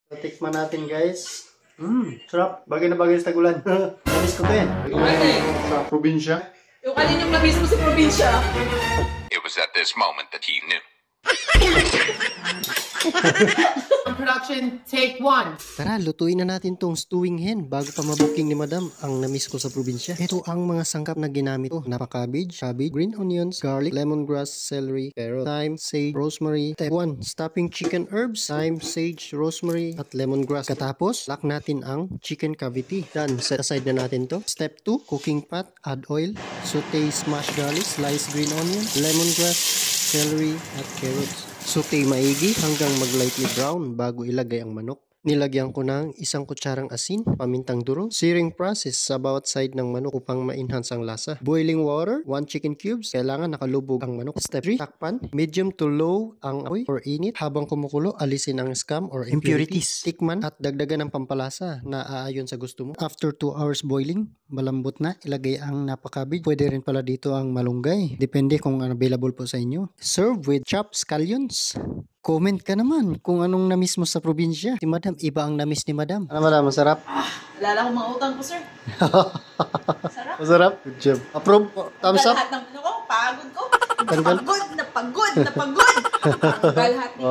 So, tikman natin guys. Sarap. Bagay na bagay sa tagulan. Namiss ko to eh. Sa probinsya. Yung kaninong namiss mo sa probinsya. It was at this moment that he knew. Production, take 1. Tara, lutuin na natin tong stewing hen bago pa mabuking ni madam ang namiss ko sa probinsya. Ito ang mga sangkap na ginamit ko. Cabbage, green onions, garlic, lemongrass, celery, carrot, thyme, sage, rosemary. Step 1, stuffing chicken herbs, thyme, sage, rosemary, at lemongrass. Katapos, lock natin ang chicken cavity. Done, set aside na natin to. Step 2, cooking pot, add oil, saute smashed garlic, sliced green onion, lemongrass, celery, at carrots. Saute maigi hanggang mag-lightly brown bago ilagay ang manok. Nilagyan ko ng 1 kutsarang asin, pamintang duro, searing process sa bawat side ng manok upang ma-enhance ang lasa. Boiling water, 1 chicken cubes, kailangan nakalubog ang manok. Step 3, takpan, medium to low ang apoy or init. Habang kumukulo, alisin ang scum or impurities. Tikman at dagdagan ng pampalasa na aayon sa gusto mo. After 2 hours boiling, malambot na, ilagay ang napakabig. Pwede rin pala dito ang malunggay. Depende kung available po sa inyo. Serve with chopped scallions. Comment ka naman kung anong namiss mo sa probinsya. Si madam, iba ang namiss ni madam. Ano madam, masarap? Alala ko mga utang ko, sir. Sarap. Masarap? Good job. Approve? Thumbs up? Lahat ng ano ko, pagod ko. Tanggal? Pagod. Tanggal lahat ni